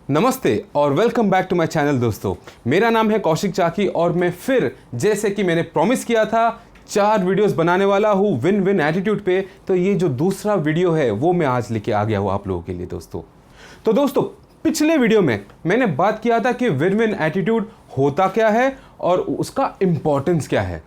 नमस्ते और welcome back to my channel दोस्तों। मेरा नाम है कौशिक चाकी और मैं फिर जैसे कि मैंने प्रॉमिस किया था 4 वीडियोस बनाने वाला हूँ विन विन एटीट्यूड पे। तो ये जो दूसरा वीडियो है वो मैं आज लेके आ गया हूँ आप लोगों के लिए दोस्तों। तो दोस्तों पिछले वीडियो में मैंने बात किया था कि विन विन एटीट्यूड होता क्या है और उसका इंपॉर्टेंस क्या है।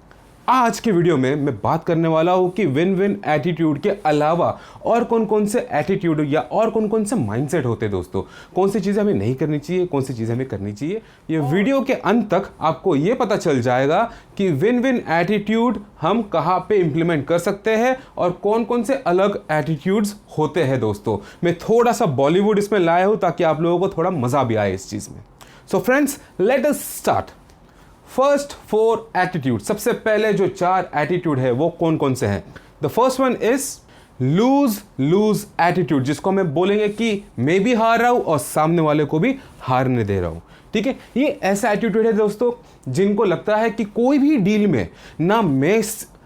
आज के वीडियो में मैं बात करने वाला हूं कि विन विन एटीट्यूड के अलावा और कौन कौन से एटीट्यूड या और कौन कौन से माइंडसेट होते हैं दोस्तों। कौन सी चीज़ें हमें नहीं करनी चाहिए, कौन सी चीज़ें हमें करनी चाहिए। ये वीडियो के अंत तक आपको ये पता चल जाएगा कि विन विन एटीट्यूड हम कहाँ पे इंप्लीमेंट कर सकते हैं और कौन कौन से अलग एटीट्यूड्स होते हैं दोस्तों। मैं थोड़ा सा बॉलीवुड इसमें लाया हूँ ताकि आप लोगों को थोड़ा मज़ा भी आए इस चीज़ में। So friends let us start. First 4 attitude, सबसे पहले जो 4 एटीट्यूड है वो कौन कौन से हैं। The first one is loose loose attitude, जिसको मैं बोलेंगे कि मैं भी हार रहा हूं और सामने वाले को भी हारने दे रहा हूं। ठीक है, ये ऐसा एटीट्यूड है दोस्तों जिनको लगता है कि कोई भी डील में ना मैं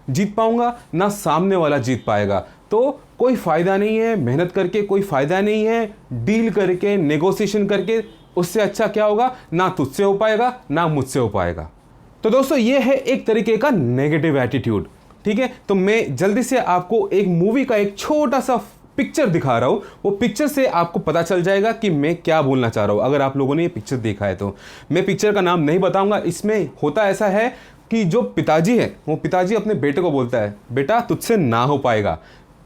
जीत पाऊंगा ना सामने वाला जीत पाएगा, तो कोई फायदा नहीं है मेहनत करके, कोई फायदा नहीं है डील करके, नेगोशिएशन करके। उससे अच्छा क्या होगा, ना तुझसे हो पाएगा ना मुझसे हो पाएगा। तो दोस्तों ये है एक तरीके का नेगेटिव एटीट्यूड। ठीक है, तो मैं जल्दी से आपको एक मूवी का एक छोटा सा पिक्चर दिखा रहा हूं। वो पिक्चर से आपको पता चल जाएगा कि मैं क्या बोलना चाह रहा हूं। अगर आप लोगों ने ये पिक्चर देखा है तो मैं पिक्चर का नाम नहीं बताऊंगा। इसमें होता ऐसा है कि जो पिताजी है वो पिताजी अपने बेटे को बोलता है, बेटा तुझसे ना हो पाएगा।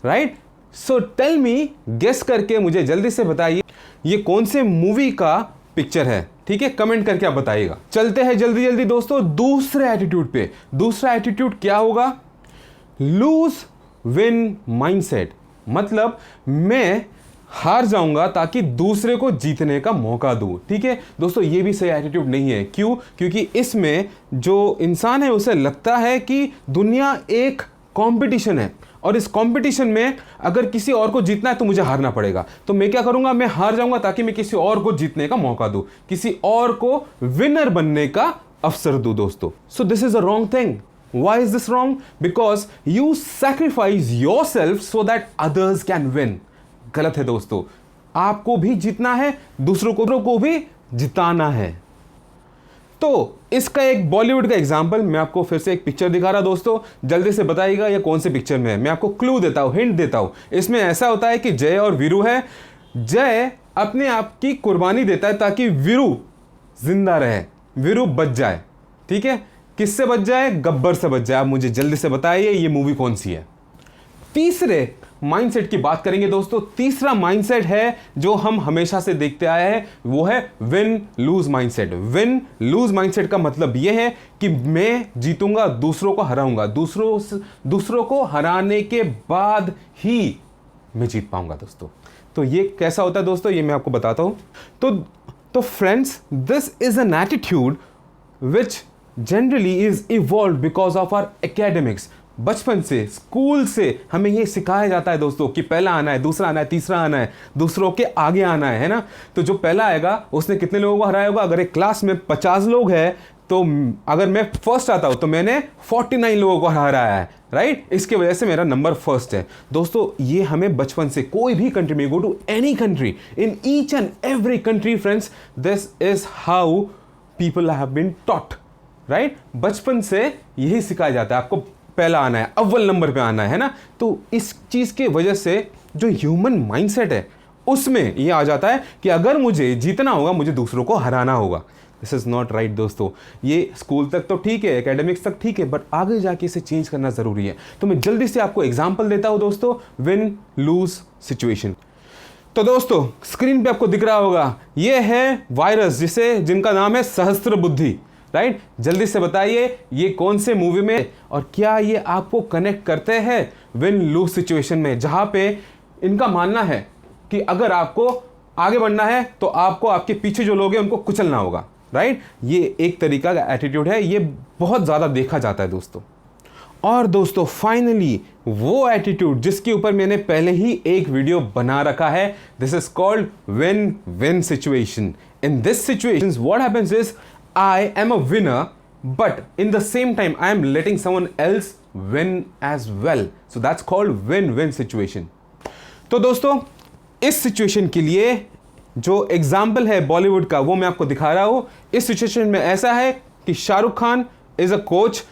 Right, so tell me, guess करके मुझे जल्दी से बताइए ये कौन से मूवी का पिक्चर है। ठीक है, कमेंट करके आप बताइएगा। चलते हैं जल्दी जल्दी दोस्तों दूसरे एटीट्यूड पे। दूसरा एटीट्यूड क्या होगा, लूज विन माइंडसेट। मतलब मैं हार जाऊंगा ताकि दूसरे को जीतने का मौका दूं। ठीक है दोस्तों, ये भी सही एटीट्यूड नहीं है। क्यों? क्योंकि इसमें जो इंसान है उसे लगता है कि दुनिया एक कंपटीशन है और इस कंपटीशन में अगर किसी और को जीतना है तो मुझे हारना पड़ेगा। तो मैं क्या करूंगा, मैं हार जाऊंगा ताकि मैं किसी और को जीतने का मौका दूं, किसी और को विनर बनने का अवसर दूं दोस्तों। So this is a wrong thing. Why is this wrong? Because you sacrifice yourself so that others can win. गलत है दोस्तों, आपको भी जीतना है, दूसरों को भी जिताना है। तो इसका एक बॉलीवुड का एग्जांपल मैं आपको फिर से एक पिक्चर दिखा रहा दोस्तों। जल्दी से बताइएगा ये कौन से पिक्चर में है। मैं आपको क्लू देता हूं, हिंट देता हूं। इसमें ऐसा होता है कि जय और वीरू है। जय अपने आप की कुर्बानी देता है ताकि वीरू जिंदा रहे, वीरू बच जाए। ठीक है, किससे बच जाए, गब्बर से बच जाए। आप मुझे जल्दी से बताइए ये मूवी कौन सी है। तीसरे माइंडसेट की बात करेंगे दोस्तों। तीसरा माइंडसेट है जो हम हमेशा से देखते आए हैं, वो है win loose mindset. Win loose mindset का मतलब यह है कि मैं जीतूंगा, दूसरों को हराऊंगा, दूसरों को हराने के बाद ही मैं जीत पाऊंगा दोस्तों। तो ये कैसा होता है दोस्तों, ये मैं आपको बताता हूं। तो friends, this is an attitude which generally is evolve because of our academics. बचपन से, स्कूल से हमें ये सिखाया जाता है दोस्तों कि पहला आना है, दूसरा आना है, तीसरा आना है, दूसरों के आगे आना है ना। तो जो पहला आएगा उसने कितने लोगों को हराया होगा। अगर एक क्लास में 50 लोग हैं तो अगर मैं फर्स्ट आता हूं तो मैंने 49 लोगों को हराया है। राइट, इसके वजह से मेरा नंबर फर्स्ट है दोस्तों। ये हमें बचपन से, कोई भी कंट्री में, go to any country, in each and every country friends, this is how people have been taught. Right, बचपन से यही सिखाया जाता है, आपको पहला आना है, अव्वल नंबर पे आना है ना। तो इस चीज की वजह से जो ह्यूमन माइंडसेट है उसमें ये आ जाता है कि अगर मुझे जीतना होगा मुझे दूसरों को हराना होगा। दिस इज नॉट राइट दोस्तों। ये स्कूल तक तो ठीक है, एकेडमिक्स तक ठीक है, बट आगे जाके इसे चेंज करना जरूरी है। तो मैं जल्दी से आपको एग्जाम्पल देता हूं दोस्तों, विन लूज सिचुएशन। तो दोस्तों स्क्रीन पे आपको दिख रहा होगा, ये है वायरस जिनका नाम है सहस्त्र बुद्धि। राइट, जल्दी से बताइए ये कौन से मूवी में और क्या ये आपको कनेक्ट करते हैं विन लूज सिचुएशन में, जहां पे इनका मानना है कि अगर आपको आगे बढ़ना है तो आपको आपके पीछे जो लोग हैं उनको कुचलना होगा। राइट, ये एक तरीका का एटीट्यूड है, ये बहुत ज्यादा देखा जाता है दोस्तों। और दोस्तों फाइनली वो एटीट्यूड जिसके ऊपर मैंने पहले ही एक वीडियो बना रखा है, this is called win win situation. In this situation what happens is I am a winner, but in the same time I am letting someone else win as well. So that's called win-win situation. तो दोस्तों इस situation के लिए जो example है बॉलीवुड का वो मैं आपको दिखा रहा हूं। इस सिचुएशन में ऐसा है कि Shahrukh Khan is a coach,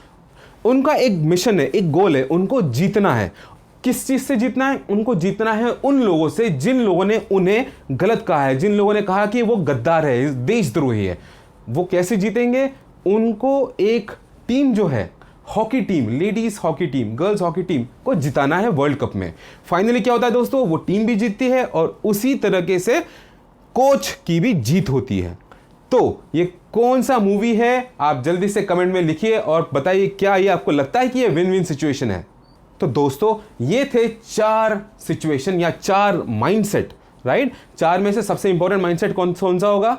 उनका एक मिशन है, एक गोल है, उनको जीतना है। किस चीज से जीतना है? उनको जीतना है उन लोगों से जिन लोगों ने उन्हें गलत कहा है, जिन लोगों ने कहा कि वो गद्दार है, देशद्रोही है। वो कैसे जीतेंगे? उनको एक टीम जो है, hockey team, ladies hockey team, girls hockey team को जिताना है वर्ल्ड कप में। फाइनली क्या होता है दोस्तों? वो टीम भी जीतती है और उसी तरीके से कोच की भी जीत होती है। तो ये कौन सा मूवी है? आप जल्दी से कमेंट में लिखिए और बताइए क्या ये आपको लगता है कि ये विन विन सिचुएशन है। तो दोस्तों ये थे 4 सिचुएशन या 4 माइंडसेट, राइट? 4 में से सबसे इंपॉर्टेंट माइंडसेट कौन सा होगा?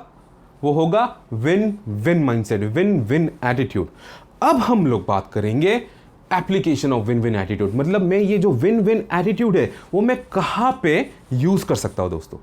वो होगा win win mindset, win win attitude. अब हम लोग बात करेंगे application of win win attitude, मतलब मैं ये जो विन विन एटीट्यूड है वो मैं कहां पे यूज कर सकता हूं दोस्तों।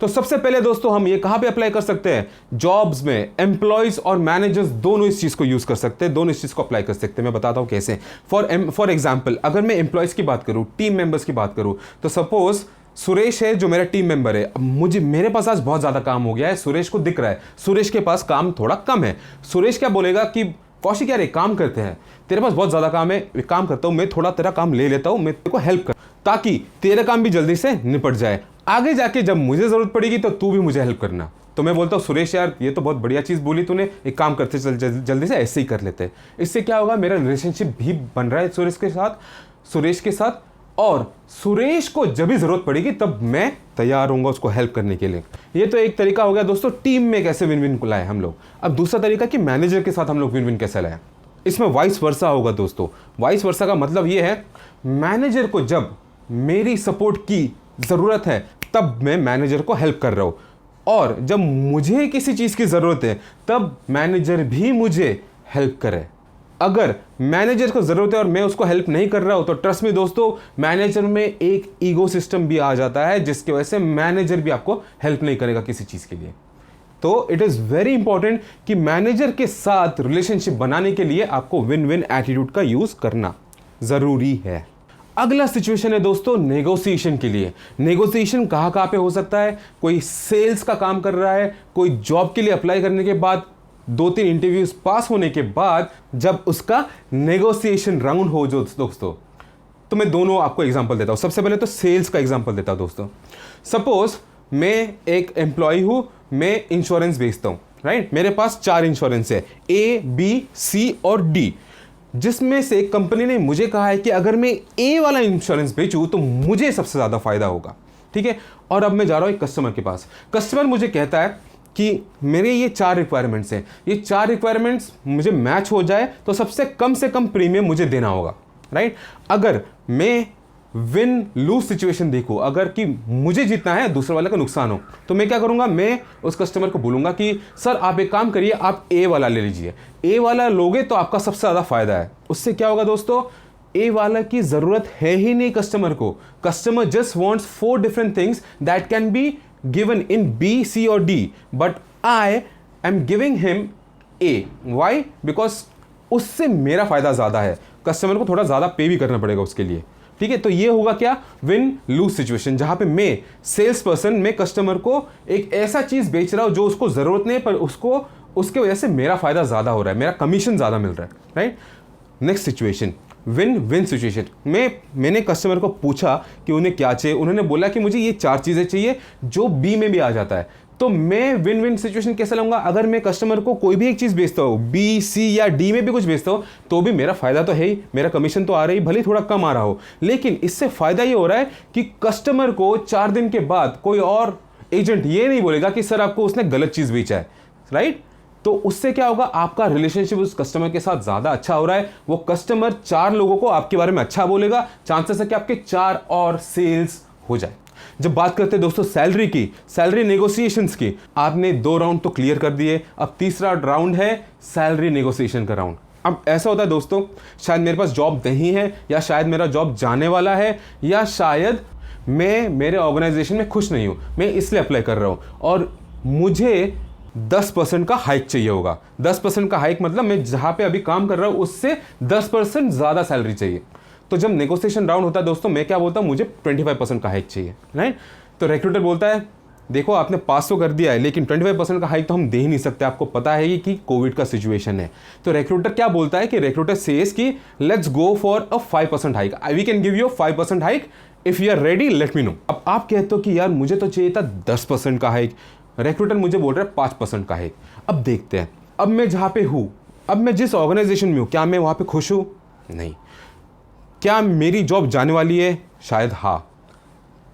तो सबसे पहले दोस्तों हम ये कहां पे अप्लाई कर सकते हैं? जॉब्स में एम्प्लॉयज और मैनेजर्स दोनों इस चीज को यूज कर सकते हैं, दोनों इस चीज को अप्लाई कर सकते हैं। मैं बताता हूं कैसे। फॉर एग्जाम्पल, अगर मैं एम्प्लॉयज की बात करूं, टीम मेंबर्स की बात करूं, तो सपोज सुरेश है जो मेरा टीम मेंबर है। अब मेरे पास आज बहुत ज्यादा काम हो गया है, सुरेश को दिख रहा है, सुरेश के पास काम थोड़ा कम है। सुरेश क्या बोलेगा कि कौशिक यार एक काम करते हैं, तेरे पास बहुत ज्यादा काम है, एक काम करता हूं मैं थोड़ा तेरा काम ले लेता हूं, मैं तेरे को हेल्प कर, ताकि तेरा काम भी जल्दी से निपट जाए। आगे जाके जब मुझे जरूरत पड़ेगी तो तू भी मुझे हेल्प करना। तो मैं बोलता हूँ सुरेश यार ये तो बहुत बढ़िया चीज बोली तूने, एक काम करते चल जल्दी से ऐसे ही कर लेते हैं। इससे क्या होगा? मेरा रिलेशनशिप भी बन रहा है सुरेश के साथ, और सुरेश को जब भी जरूरत पड़ेगी तब मैं तैयार होऊंगा उसको हेल्प करने के लिए। ये तो एक तरीका हो गया दोस्तों टीम में कैसे विन विन को लाए हम लोग। अब दूसरा तरीका कि मैनेजर के साथ हम लोग विन विन कैसे लाए। इसमें वाइस वर्सा होगा दोस्तों। वाइस वर्सा का मतलब ये है, मैनेजर को जब मेरी सपोर्ट की जरूरत है तब मैं मैनेजर को हेल्प कर रहा हूं, और जब मुझे किसी चीज की जरूरत है तब मैनेजर भी मुझे हेल्प करे। अगर मैनेजर को जरूरत है और मैं उसको हेल्प नहीं कर रहा हूं तो ट्रस्ट में दोस्तों मैनेजर में एक ईगो सिस्टम भी आ जाता है, जिसकी वजह से मैनेजर भी आपको हेल्प नहीं करेगा किसी चीज के लिए। तो इट इज वेरी इंपॉर्टेंट कि मैनेजर के साथ रिलेशनशिप बनाने के लिए आपको विन विन एटीट्यूड का यूज करना जरूरी है। अगला सिचुएशन है दोस्तों नेगोशिएशन के लिए। नेगोशिएशन कहां पे हो सकता है? कोई सेल्स का काम कर रहा है, कोई जॉब के लिए अप्लाई करने के बाद 2-3 इंटरव्यूज पास होने के बाद जब उसका नेगोशिएशन राउंड हो जो दोस्तों, तो मैं दोनों आपको एग्जांपल देता हूं। सबसे पहले तो सेल्स का एग्जांपल देता हूं दोस्तों। सपोज मैं एक एम्प्लॉय हूं, मैं इंश्योरेंस बेचता हूं, राइट? मेरे पास 4 इंश्योरेंस है, A, B, C और D, जिसमें से कंपनी ने मुझे कहा है कि अगर मैं A वाला इंश्योरेंस बेचूं तो मुझे सबसे ज्यादा फायदा होगा, ठीक है? और अब मैं जा रहा हूं एक कस्टमर के पास। कस्टमर मुझे कहता है कि मेरे ये 4 रिक्वायरमेंट्स हैं, ये 4 रिक्वायरमेंट्स मुझे मैच हो जाए तो सबसे कम प्रीमियम मुझे देना होगा, राइट? अगर मैं विन लूज सिचुएशन देखूं, अगर कि मुझे जीतना है दूसरे वाले का नुकसान हो, तो मैं क्या करूंगा? मैं उस कस्टमर को बोलूंगा कि सर आप एक काम करिए, आप ए वाला ले लीजिए। ए वाला लोगे तो आपका सबसे ज्यादा फायदा है। उससे क्या होगा दोस्तों? ए वाला की जरूरत है ही नहीं कस्टमर को। Customer just wants 4 different things that can be given in B, C और D, but I am giving him A. Why? Because उससे मेरा फायदा ज्यादा है। कस्टमर को थोड़ा ज्यादा पे भी करना पड़ेगा उसके लिए, ठीक है? तो ये होगा क्या? विन लूज सिचुएशन, जहां पे मैं सेल्स पर्सन, मैं कस्टमर को एक ऐसा चीज बेच रहा हूं जो उसको जरूरत नहीं है, पर उसको उसके वजह से मेरा फायदा ज्यादा हो रहा है, मेरा कमीशन ज्यादा मिल रहा है, right? Next situation win win situation. मैंने कस्टमर को पूछा कि उन्हें क्या चाहिए, उन्होंने बोला कि मुझे ये 4 चीजें चाहिए जो बी में भी आ जाता है। तो मैं विन विन सिचुएशन कैसे लाऊंगा? अगर मैं कस्टमर को कोई भी एक चीज बेचता हूं, बी, सी या डी में भी कुछ बेचता हूं, तो भी मेरा फायदा तो है ही, मेरा कमीशन तो आ रहा ही, भले थोड़ा कम आ रहा हो, लेकिन इससे फायदा ये हो रहा है कि कस्टमर को 4 दिन के बाद कोई और एजेंट ये नहीं बोलेगा कि सर आपको उसने गलत चीज बेचा है, राइट? तो उससे क्या होगा? आपका रिलेशनशिप उस कस्टमर के साथ ज्यादा अच्छा हो रहा है। वो कस्टमर 4 लोगों को आपके बारे में अच्छा बोलेगा, चांसेस है कि आपके 4 और सेल्स हो जाए। जब बात करते हैं दोस्तों सैलरी की, सैलरी नेगोशिएशंस की, आपने 2 राउंड तो क्लियर कर दिए, अब तीसरा राउंड है सैलरी नेगोशिएशन का राउंड। अब ऐसा होता है दोस्तों, शायद मेरे पास जॉब नहीं है, या शायद मेरा जॉब जाने वाला है, या शायद मैं मेरे ऑर्गेनाइजेशन में खुश नहीं हूं, मैं इसलिए अप्लाई कर रहा हूं, और मुझे 10% का हाइक चाहिए होगा। 10% का हाइक मतलब मैं जहां पे अभी काम कर रहा हूं उससे 10% ज्यादा सैलरी चाहिए। तो जब नेगोशिएशन राउंड होता है दोस्तों, मैं क्या बोलता हूं? मुझे 25% का हाइक चाहिए, राइट? तो रिक्रूटर बोलता है देखो आपने पास तो कर दिया है, लेकिन 25% का हाइक तो हम दे ही नहीं सकते, आपको पता है कि कोविड का सिचुएशन है। तो रिक्रूटर क्या बोलता है कि रिक्रूटर सेज कि let's go for a 5% hike, we can give you 5% hike if you are ready, let me know. अब आप कहते हो कि यार मुझे तो चाहिए था 10% का हाइक, रिक्रूटर मुझे बोल रहा है 5% का हाइक। अब देखते हैं, अब मैं जहाँ पे हूँ, अब मैं जिस ऑर्गेनाइजेशन में हूँ, क्या मैं वहाँ पे खुश हूँ? नहीं। क्या मेरी जॉब जाने वाली है? शायद हाँ।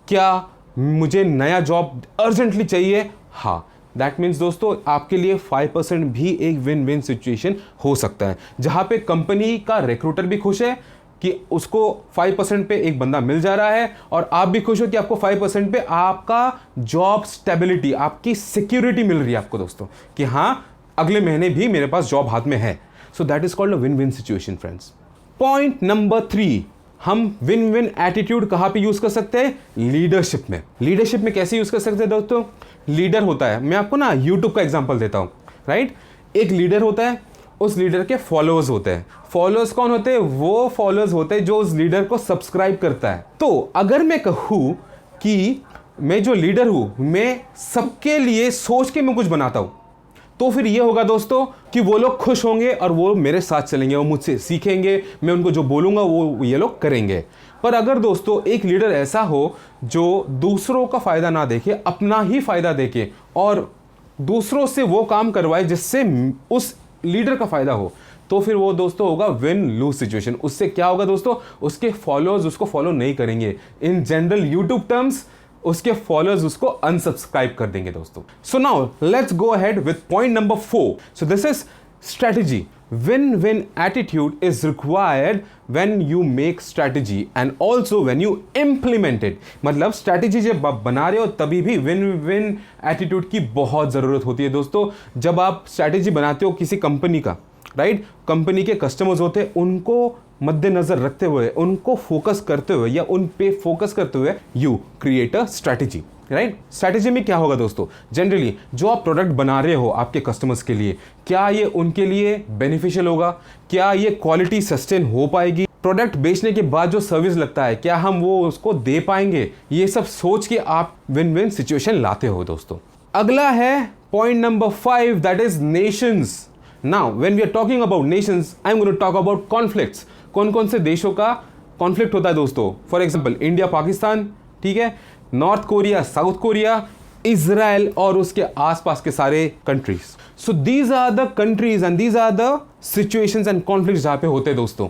क्या मुझे नया जॉब अर्जेंटली चाहिए? हाँ। दैट मीन्स दोस्तों आपके लिए 5% भी एक विन विन सिचुएशन हो सकता है, जहाँ पे कंपनी का रिक्रूटर भी खुश है कि उसको 5% पे एक बंदा मिल जा रहा है, और आप भी खुश हो कि आपको 5% पे आपका जॉब स्टेबिलिटी, आपकी सिक्योरिटी मिल रही है आपको दोस्तों, कि हाँ अगले महीने भी मेरे पास जॉब हाथ में है। So that is called a win win situation friends. Point number 3, हम विन विन एटीट्यूड कहाँ पे यूज कर सकते हैं? लीडरशिप में। लीडरशिप में कैसे यूज कर सकते हैं दोस्तों? लीडर होता है, मैं आपको ना यूट्यूब का एग्जांपल देता हूँ, राइट। एक लीडर होता है, उस लीडर के फॉलोअर्स होते हैं। फॉलोअर्स कौन होते हैं? वो फॉलोअर्स होते हैं जो उस लीडर को सब्सक्राइब करता है। तो अगर मैं कहूँ कि मैं जो लीडर हूँ, मैं सबके लिए सोच के मैं कुछ बनाता हूँ, तो फिर ये होगा दोस्तों कि वो लोग खुश होंगे और वो मेरे साथ चलेंगे, वो मुझसे सीखेंगे, मैं उनको जो बोलूँगा वो ये लोग करेंगे। पर अगर दोस्तों एक लीडर ऐसा हो जो दूसरों का फ़ायदा ना देखे, अपना ही फ़ायदा देखे और दूसरों से वो काम करवाए जिससे उस लीडर का फ़ायदा हो, तो फिर वो दोस्तों होगा विन लूज सिचुएशन। उससे क्या होगा दोस्तों? उसके फॉलोअर्स उसको फॉलो नहीं करेंगे। इन जनरल यूट्यूब टर्म्स उसके फॉलोअर्स उसको अनसब्सक्राइब कर देंगे दोस्तों। So now let's go ahead with point number 4। So this is strategy. Win win attitude is required when you make strategy and also when you implement it. मतलब strategy जब आप बना रहे हो तभी भी विन विन एटीट्यूड की बहुत ज़रूरत होती है दोस्तों। जब आप स्ट्रेटजी बनाते हो किसी कंपनी का, राइट, कंपनी के कस्टमर्स होते हैं, उनको मद्देनजर रखते हुए, उनको फोकस करते हुए या उन पे फोकस करते हुए you create a strategy, right. Strategy में क्या होगा दोस्तों? जनरली जो आप प्रोडक्ट बना रहे हो आपके कस्टमर्स के लिए, क्या ये उनके लिए बेनिफिशियल होगा? क्या ये क्वालिटी सस्टेन हो पाएगी? प्रोडक्ट बेचने के बाद जो सर्विस लगता है, क्या हम वो उसको दे पाएंगे? ये सब सोच के आप विन विन सिचुएशन लाते हो दोस्तों। अगला है point number 5, that is Nations. Now, when we are talking about nations, I'm going to talk about conflicts. कौन कौन से देशों का कॉन्फ्लिक्ट होता है दोस्तों? फॉर एग्जाम्पल इंडिया पाकिस्तान, ठीक है, North Korea South Korea, Israel और उसके आसपास के सारे countries. So these are the countries and these are the situations and conflicts जहाँ पे होते हैं दोस्तों।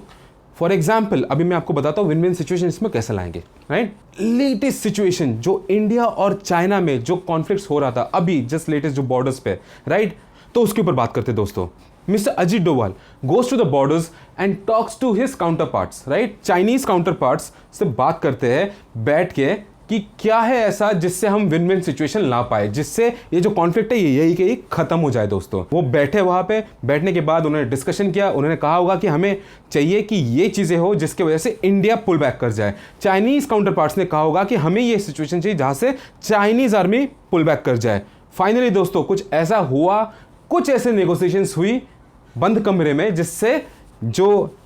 फॉर एग्जाम्पल अभी मैं आपको बताता हूँ विन विन सिचुएशन इसमें कैसे लाएंगे, राइट। लेटेस्ट सिचुएशन जो इंडिया और चाइना में जो कॉन्फ्लिक्ट्स हो रहा था अभी जस्ट लेटेस्ट जो बॉर्डर्स पे, राइट, तो उसके ऊपर बात करते दोस्तों। Mister Ajit Doval goes to the borders and talks to his counter parts, right, Chinese counter parts से बात करते हैं बैठ के कि क्या है ऐसा जिससे हम विन विन सिचुएशन ला पाए, जिससे ये जो कॉन्फ्लिक्ट है यही कि खत्म हो जाए दोस्तों। वो बैठे वहाँ पे, बैठने के बाद उन्होंने डिस्कशन किया, उन्होंने कहा होगा कि हमें चाहिए कि ये चीज़ें हो जिसकी वजह से इंडिया पुल बैक कर जाए। चाइनीज़ काउंटर पार्ट्स ने कहा होगा कि हमें ये सिचुएशन चाहिए जहाँ से चाइनीज़ आर्मी पुल बैक कर जाए। फाइनली दोस्तों कुछ ऐसा हुआ, कुछ ऐसे नेगोशिएशंस हुई बंद कमरे में जिससे जो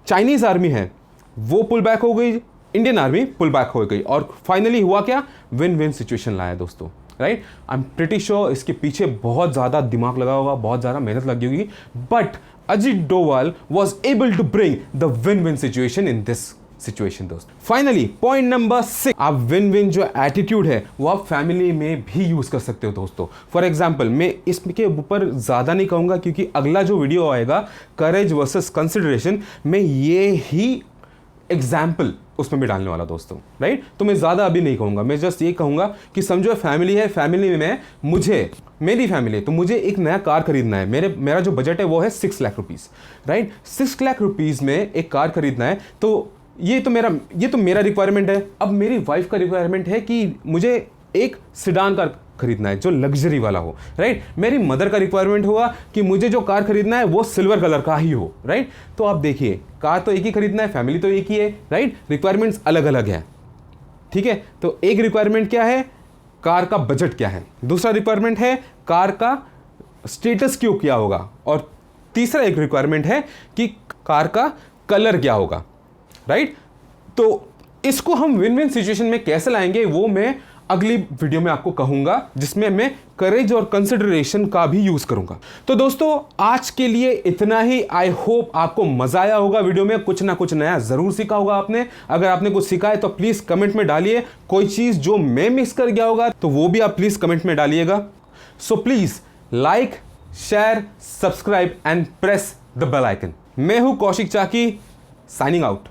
चाइनीज आर्मी है वो पुल बैक हो गई, इंडियन आर्मी पुल बैक हो गई, और फाइनली हुआ क्या? विन विन सिचुएशन लाया दोस्तों, right. I am pretty sure इसके पीछे बहुत ज़्यादा दिमाग लगा होगा, बहुत ज़्यादा मेहनत लगी होगी, but Ajit Doval was able to bring the win win situation in this situation दोस्त। फाइनली पॉइंट नंबर 6, आप विन विन जो एटीट्यूड है वो आप फैमिली में भी यूज कर सकते हो दोस्तों। फॉर एग्जांपल मैं इसके ऊपर ज्यादा नहीं कहूंगा क्योंकि अगला जो वीडियो आएगा करेज वर्सेस कंसिडरेशन में ये ही एग्जाम्पल उसमें भी डालने वाला दोस्तों, राइट। तो मैं ज़्यादा अभी नहीं कहूँगा, मैं जस्ट ये कहूँगा कि समझो फैमिली है, फैमिली में मेरी फैमिली है तो मुझे एक नया कार खरीदना है। मेरा जो बजट है वो है 6 lakh rupees, right. 6 lakh rupees में एक कार खरीदना है, तो ये तो मेरा रिक्वायरमेंट है। अब मेरी वाइफ का रिक्वायरमेंट है कि मुझे एक सिडान कार खरीदना है जो लग्जरी वाला हो, राइट। मेरी मदर का रिक्वायरमेंट होगा कि मुझे जो कार खरीदना है वो सिल्वर कलर का ही हो, राइट। तो आप देखिए कार तो एक ही खरीदना है, फैमिली तो एक ही है, राइट। रिक्वायरमेंट्स अलग अलग हैं, ठीक है। तो एक रिक्वायरमेंट क्या है? कार का बजट क्या है। दूसरा रिक्वायरमेंट है कार का स्टेटस क्यों क्या होगा, और तीसरा एक रिक्वायरमेंट है कि कार का कलर क्या होगा, राइट। तो इसको हम विन विन सिचुएशन में कैसे लाएंगे वो मैं अगली वीडियो में आपको कहूंगा, जिसमें मैं करेज और कंसिडरेशन का भी यूज करूंगा। तो दोस्तों आज के लिए इतना ही। आई होप आपको मजा आया होगा वीडियो में, कुछ ना कुछ नया जरूर सीखा होगा आपने। अगर आपने कुछ सीखा है तो प्लीज कमेंट में डालिए। कोई चीज जो मैं मिस कर गया होगा तो वो भी आप प्लीज कमेंट में डालिएगा। So please like, share, subscribe and press the bell icon. मैं हूं कौशिक चाकी, साइनिंग आउट।